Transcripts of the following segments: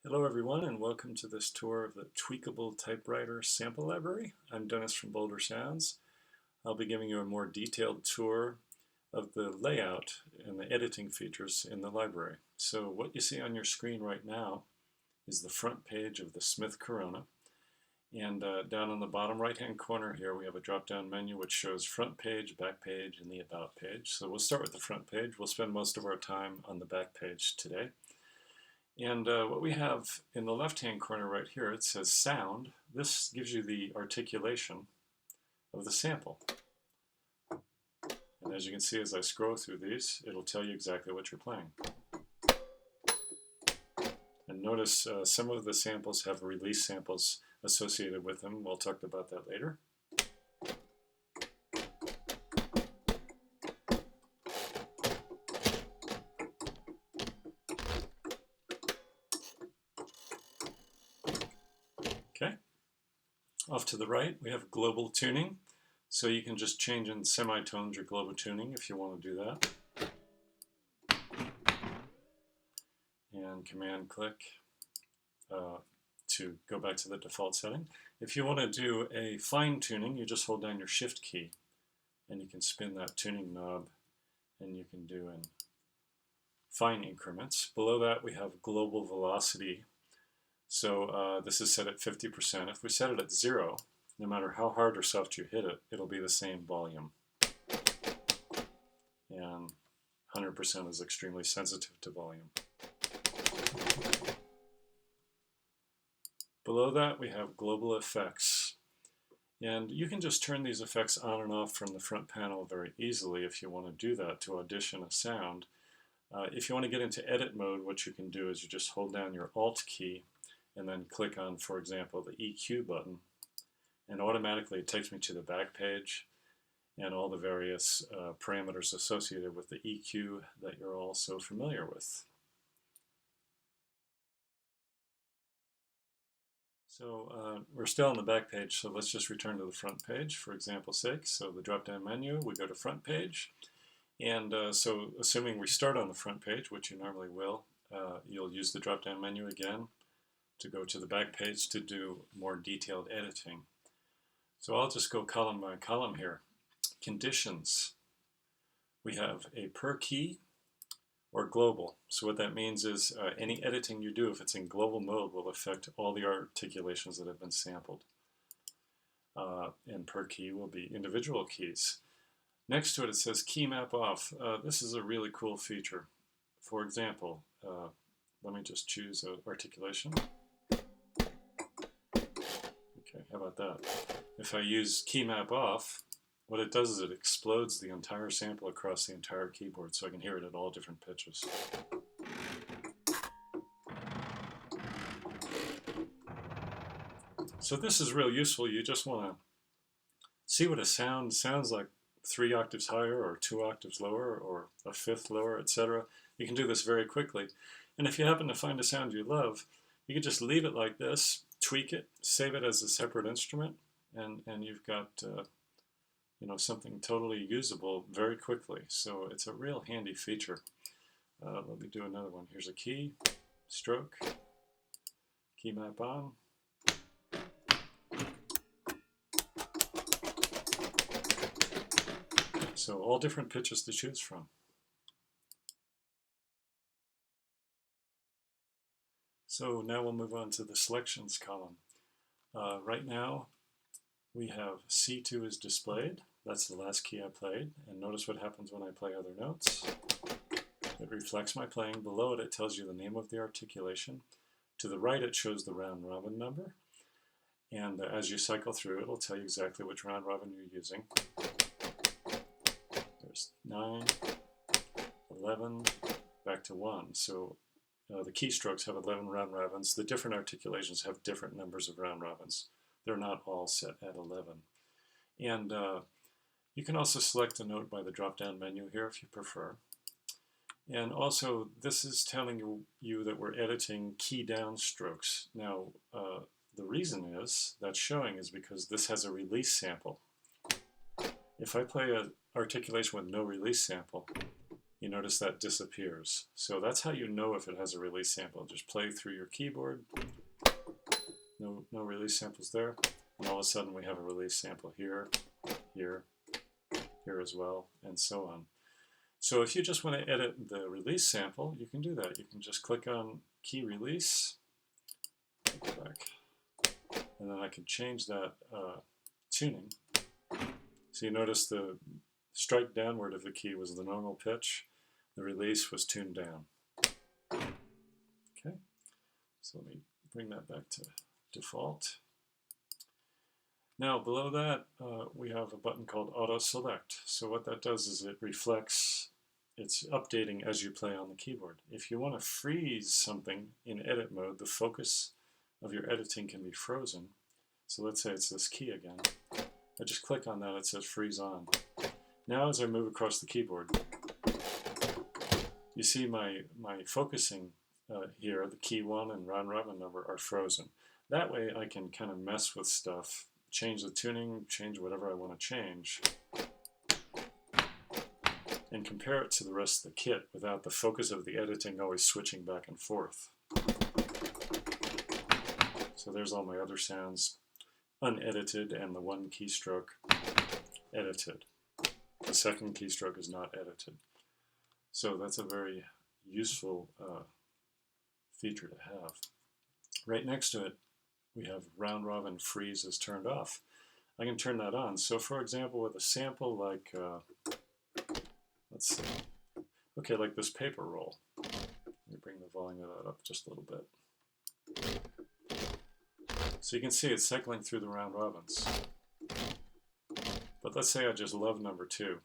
Hello everyone and welcome to this tour of the Tweakable Typewriter Sample Library. I'm Dennis from Boulder Sounds. I'll be giving you a more detailed tour of the layout and the editing features in the library. So what you see on your screen right now is the front page of the Smith Corona. And down on the bottom right hand corner here we have a drop down menu which shows front page, back page, and the about page. So we'll start with the front page. We'll spend most of our time on the back page today. And what we have in the left-hand corner right here, it says sound. This gives you the articulation of the sample. And as you can see as I scroll through these, it'll tell you exactly what you're playing. And notice some of the samples have release samples associated with them. We'll talk about that later. Okay. Off to the right, we have global tuning. So you can just change in semitones or global tuning if you want to do that. And command click to go back to the default setting. If you want to do a fine tuning, you just hold down your shift key and you can spin that tuning knob and you can do in fine increments. Below that we have global velocity. So this is set at 50%. If we set it at 0, no matter how hard or soft you hit it, it'll be the same volume. And 100% is extremely sensitive to volume. Below that we have global effects. And you can just turn these effects on and off from the front panel very easily if you want to do that to audition a sound. If you want to get into edit mode, what you can do is you just hold down your Alt key and then click on, for example, the EQ button, and automatically it takes me to the back page and all the various parameters associated with the EQ that you're all so familiar with. So we're still on the back page, so let's just return to the front page for example's sake. So the drop-down menu, we go to front page, and so assuming we start on the front page, which you normally will, you'll use the drop-down menu again to go to the back page to do more detailed editing. So I'll just go column by column here. Conditions. We have a per key or global. So what that means is any editing you do, if it's in global mode, will affect all the articulations that have been sampled. And per key will be individual keys. Next to it, it says key map off. This is a really cool feature. For example, let me just choose articulation. Okay, how about that? If I use key map off, what it does is it explodes the entire sample across the entire keyboard so I can hear it at all different pitches. So this is real useful. You just want to see what a sound sounds like 3 octaves higher or 2 octaves lower or a fifth lower, etc. You can do this very quickly. And if you happen to find a sound you love, you can just leave it like this, tweak it, save it as a separate instrument, and you've got something totally usable very quickly. So it's a real handy feature. Let me do another one. Here's a key, stroke, key map on. So all different pitches to choose from. So now we'll move on to the selections column. Right now we have C2 is displayed. That's the last key I played. And notice what happens when I play other notes. It reflects my playing. Below it, it tells you the name of the articulation. To the right, it shows the round robin number. And as you cycle through, it'll tell you exactly which round robin you're using. There's 9, 11, back to 1. So the keystrokes have 11 round robins. The different articulations have different numbers of round robins. They're not all set at 11. And you can also select a note by the drop-down menu here if you prefer. And also, this is telling you that we're editing key downstrokes. Now, the reason that's showing is because this has a release sample. If I play an articulation with no release sample, you notice that disappears. So that's how you know if it has a release sample. Just play through your keyboard. No release samples there. And all of a sudden we have a release sample here, here, here as well, and so on. So if you just want to edit the release sample, you can do that. You can just click on key release, go back, and then I can change that tuning. So you notice the strike downward of the key was the normal pitch. The release was tuned down. Okay, so let me bring that back to default. Now below that we have a button called Auto Select. So what that does is it reflects, it's updating as you play on the keyboard. If you want to freeze something in edit mode, the focus of your editing can be frozen. So let's say it's this key again. I just click on that, it says freeze on. Now as I move across the keyboard, you see my focusing here, the key 1 and round robin number are frozen. That way I can kind of mess with stuff, change the tuning, change whatever I want to change, and compare it to the rest of the kit without the focus of the editing always switching back and forth. So there's all my other sounds unedited and the one keystroke edited. The second keystroke is not edited. So that's a very useful feature to have. Right next to it, we have round robin freeze is turned off. I can turn that on. So for example, with a sample like, let's see, okay, like this paper roll. Let me bring the volume of that up just a little bit. So you can see it's cycling through the round robins. But let's say I just love number 2,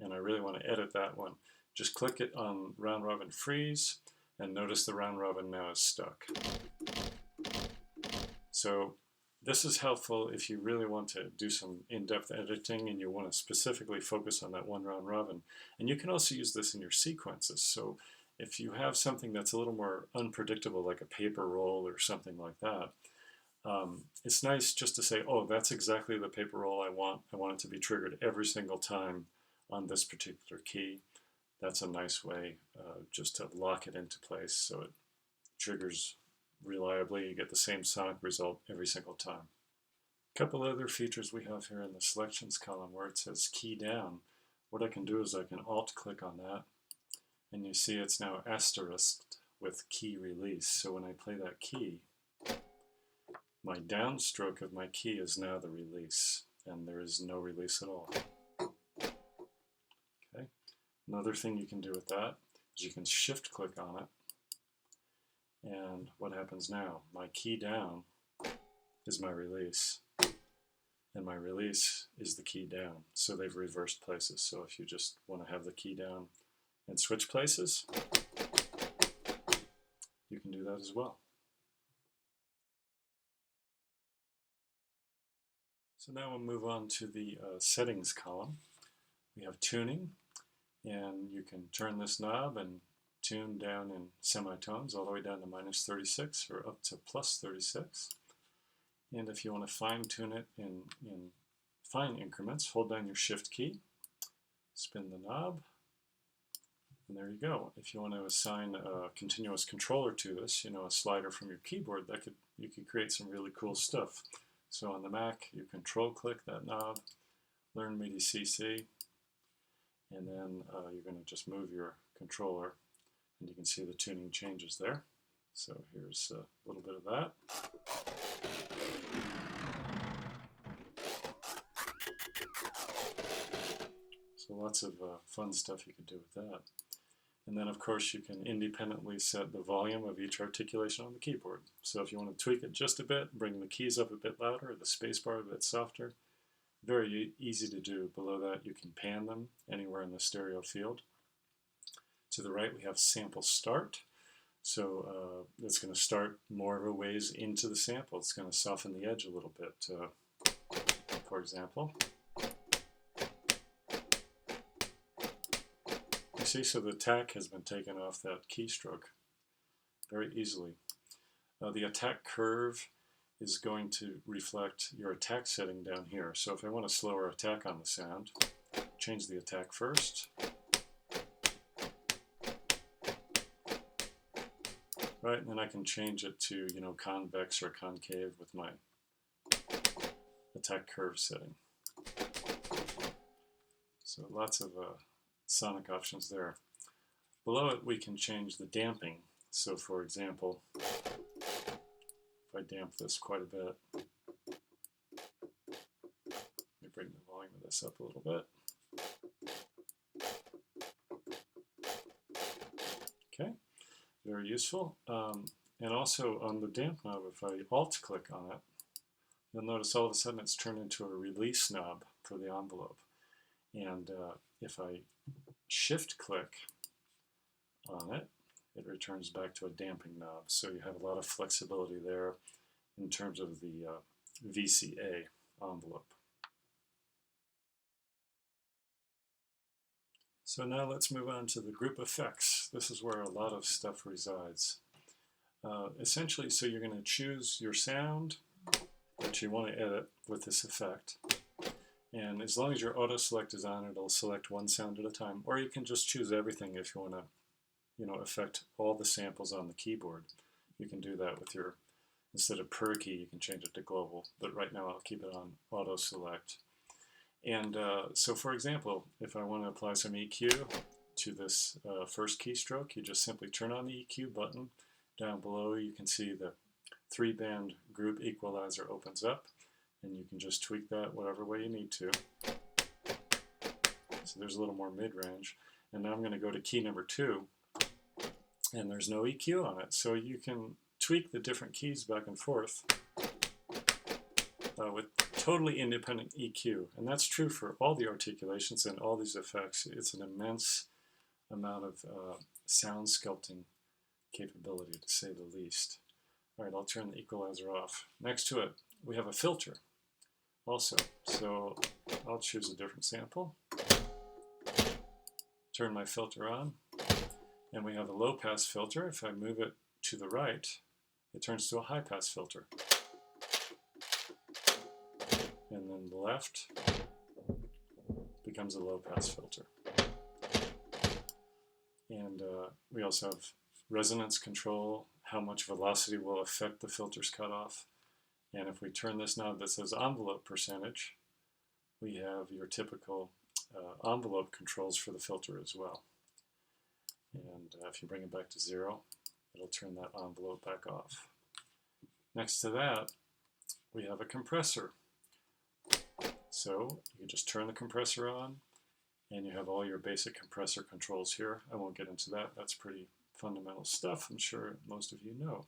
and I really want to edit that one. Just click it on round robin freeze, and notice the round robin now is stuck. So this is helpful if you really want to do some in-depth editing and you want to specifically focus on that one round robin. And you can also use this in your sequences. So if you have something that's a little more unpredictable, like a paper roll or something like that, it's nice just to say, oh, that's exactly the paper roll I want. I want it to be triggered every single time on this particular key. That's a nice way just to lock it into place so it triggers reliably. You get the same sonic result every single time. A couple other features we have here in the selections column where it says key down. What I can do is I can alt click on that, and you see it's now asterisked with key release. So when I play that key, my downstroke of my key is now the release, and there is no release at all. Okay. Another thing you can do with that is you can shift click on it, and what happens now? My key down is my release, and my release is the key down. So they've reversed places. So if you just want to have the key down and switch places, you can do that as well. So now we'll move on to the settings column. We have tuning, and you can turn this knob and tune down in semitones all the way down to -36 or up to +36. And if you want to fine tune it in fine increments, hold down your shift key, spin the knob, and there you go. If you want to assign a continuous controller to this, you know, a slider from your keyboard, you could create some really cool stuff. So on the Mac, you control click that knob, learn MIDI CC, and then you're going to just move your controller, and you can see the tuning changes there. So here's a little bit of that. So lots of fun stuff you could do with that. And then of course you can independently set the volume of each articulation on the keyboard. So if you want to tweak it just a bit, bring the keys up a bit louder, the spacebar a bit softer, very easy to do. Below that you can pan them anywhere in the stereo field. To the right we have sample start. So it's going to start more of a ways into the sample. It's going to soften the edge a little bit, for example. You see, so the attack has been taken off that keystroke very easily. The attack curve is going to reflect your attack setting down here. So if I want a slower attack on the sound, change the attack first. right? And then I can change it to, you know, convex or concave with my attack curve setting. So lots of sonic options there. Below it, we can change the damping. So for example, if I damp this quite a bit, let me bring the volume of this up a little bit. Okay, very useful. And also on the damp knob, if I alt-click on it, you'll notice all of a sudden it's turned into a release knob for the envelope. And if I shift-click on it, it returns back to a damping knob. So you have a lot of flexibility there in terms of the VCA envelope. So now let's move on to the group effects. This is where a lot of stuff resides. Essentially, so you're going to choose your sound that you want to edit with this effect. And as long as your auto select is on, it'll select one sound at a time. Or you can just choose everything if you want to, you know, affect all the samples on the keyboard. You can do that with your, instead of per key, you can change it to global. But right now I'll keep it on auto select. And so for example, if I want to apply some EQ to this first keystroke, you just simply turn on the EQ button. Down below you can see the 3-band group equalizer opens up, and you can just tweak that whatever way you need to. So there's a little more mid-range. And now I'm going to go to key number 2, and there's no EQ on it. So you can tweak the different keys back and forth with totally independent EQ. And that's true for all the articulations and all these effects. It's an immense amount of sound sculpting capability, to say the least. All right, I'll turn the equalizer off. Next to it, we have a filter also. So I'll choose a different sample, turn my filter on, and we have a low-pass filter. If I move it to the right, it turns to a high-pass filter. And then the left becomes a low-pass filter. And we also have resonance control, how much velocity will affect the filter's cutoff. And if we turn this knob that says envelope percentage, we have your typical envelope controls for the filter as well. And if you bring it back to 0, it'll turn that envelope back off. Next to that, we have a compressor. So you just turn the compressor on, and you have all your basic compressor controls here. I won't get into that. That's pretty fundamental stuff, I'm sure most of you know.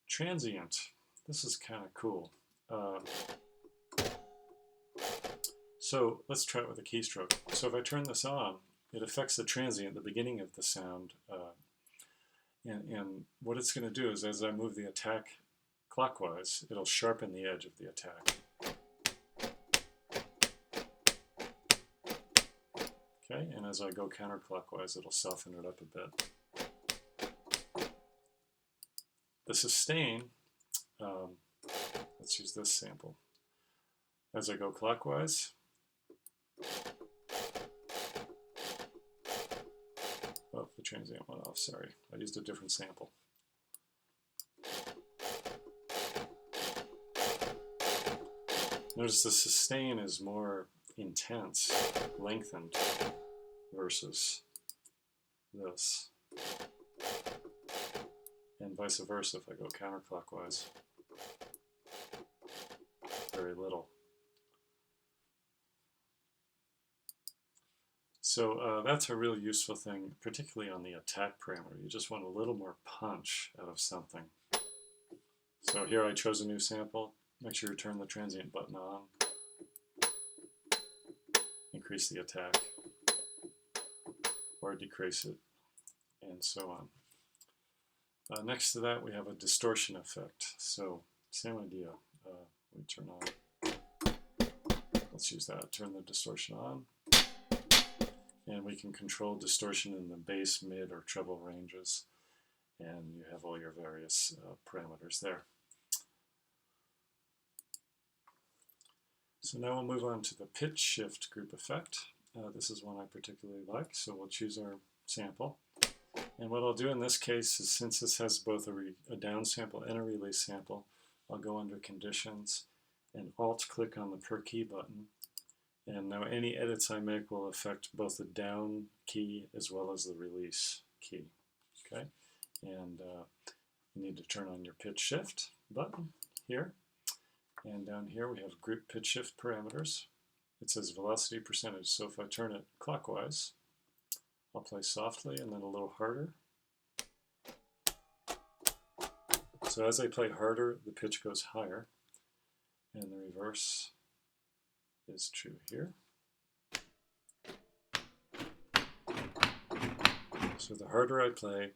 Transient. This is kind of cool. So let's try it with a keystroke. So if I turn this on, it affects the transient, the beginning of the sound. And what it's going to do is, as I move the attack clockwise, it'll sharpen the edge of the attack. Okay, and as I go counterclockwise, it'll soften it up a bit. The sustain, let's use this sample. As I go clockwise, oh, the transient went off, sorry. I used a different sample. Notice the sustain is more intense, lengthened, versus this. And vice versa if I go counterclockwise. Very little. So that's a really useful thing, particularly on the attack parameter. You just want a little more punch out of something. So here I chose a new sample. Make sure you turn the transient button on. Increase the attack, or decrease it, and so on. Next to that, we have a distortion effect. So same idea. We turn on. Let's use that. Turn the distortion on, and we can control distortion in the bass, mid, or treble ranges, and you have all your various parameters there. So now we'll move on to the pitch shift group effect. This is one I particularly like, so we'll choose our sample. And what I'll do in this case is, since this has both a down sample and a release sample, I'll go under Conditions and Alt-click on the Per Key button. And now any edits I make will affect both the down key as well as the release key. Okay, and you need to turn on your pitch shift button here. And down here we have group pitch shift parameters. It says velocity percentage, so if I turn it clockwise, I'll play softly and then a little harder. So as I play harder, the pitch goes higher, and the reverse is true here. So the harder I play,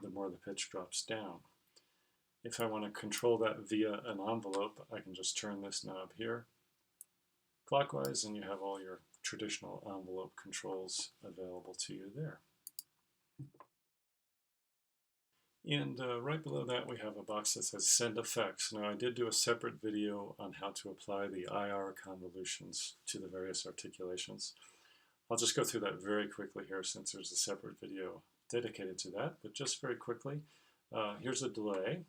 the more the pitch drops down. If I want to control that via an envelope, I can just turn this knob here clockwise, and you have all your traditional envelope controls available to you there. And right below that we have a box that says Send Effects. Now I did do a separate video on how to apply the IR convolutions to the various articulations. I'll just go through that very quickly here since there's a separate video dedicated to that, but just very quickly. Here's a delay.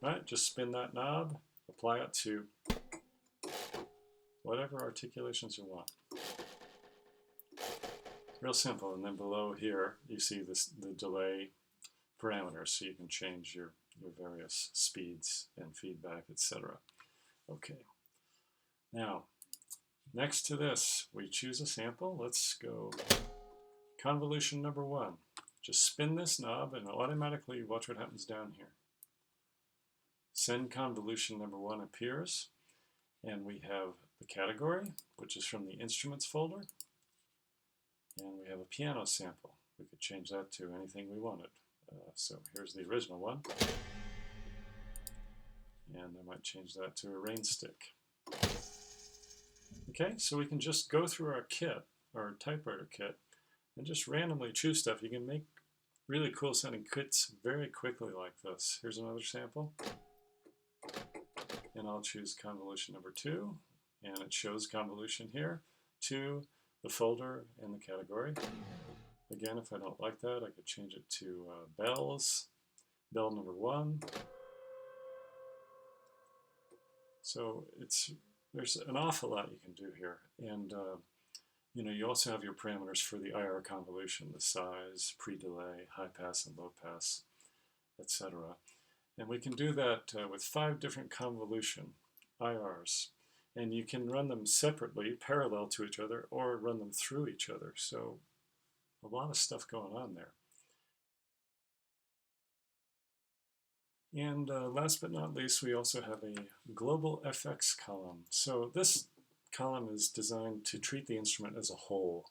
Right, just spin that knob, apply it to whatever articulations you want. Real simple. And then below here you see the delay parameters, so you can change your various speeds and feedback, etc. Okay. Now, next to this, we choose a sample. Let's go convolution number 1. Just spin this knob and automatically watch what happens down here. Send convolution number 1 appears, and we have the category, which is from the Instruments folder, and we have a piano sample. We could change that to anything we wanted. So here's the original one, and I might change that to a rain stick. Okay, so we can just go through our kit, our typewriter kit, and just randomly choose stuff. You can make really cool sounding kits very quickly like this. Here's another sample. And I'll choose convolution number 2, and it shows convolution here to the folder and the category. Again, if I don't like that, I could change it to bells, bell number 1. So there's an awful lot you can do here, and you also have your parameters for the IR convolution, the size, pre-delay, high pass and low pass, etc. And we can do that with 5 different convolution IRs. And you can run them separately, parallel to each other, or run them through each other. So a lot of stuff going on there. And last but not least, we also have a global FX column. So this column is designed to treat the instrument as a whole.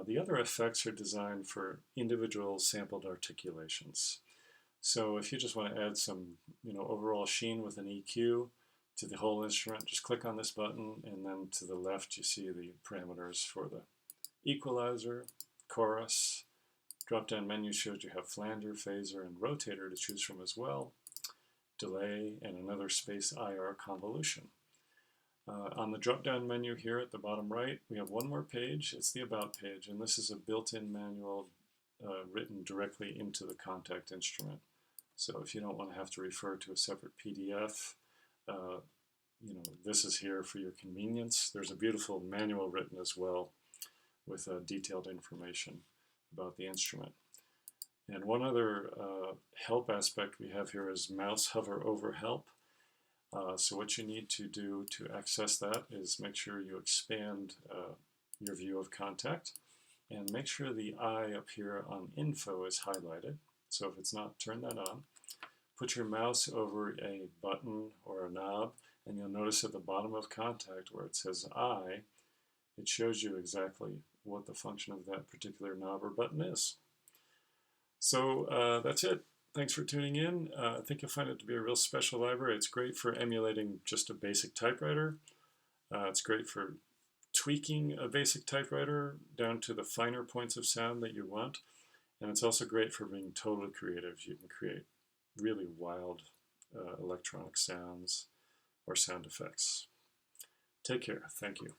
The other effects are designed for individual sampled articulations. So if you just want to add some, overall sheen with an EQ to the whole instrument, just click on this button, and then to the left you see the parameters for the equalizer, chorus. Drop-down menu shows you have flanger, phaser, and rotator to choose from as well. Delay, and another space IR convolution. On the drop-down menu here at the bottom right, we have one more page. It's the About page, and this is a built-in manual written directly into the Kontakt instrument. So if you don't want to have to refer to a separate PDF, this is here for your convenience. There's a beautiful manual written as well with detailed information about the instrument. And one other help aspect we have here is mouse hover over help. So what you need to do to access that is make sure you expand your view of Kontakt, and make sure the eye up here on info is highlighted. So if it's not, turn that on. Put your mouse over a button or a knob, and you'll notice at the bottom of Kontakt where it says eye, it shows you exactly what the function of that particular knob or button is. So that's it. Thanks for tuning in. I think you'll find it to be a real special library. It's great for emulating just a basic typewriter. It's great for tweaking a basic typewriter down to the finer points of sound that you want. And it's also great for being totally creative. You can create really wild electronic sounds or sound effects. Take care. Thank you.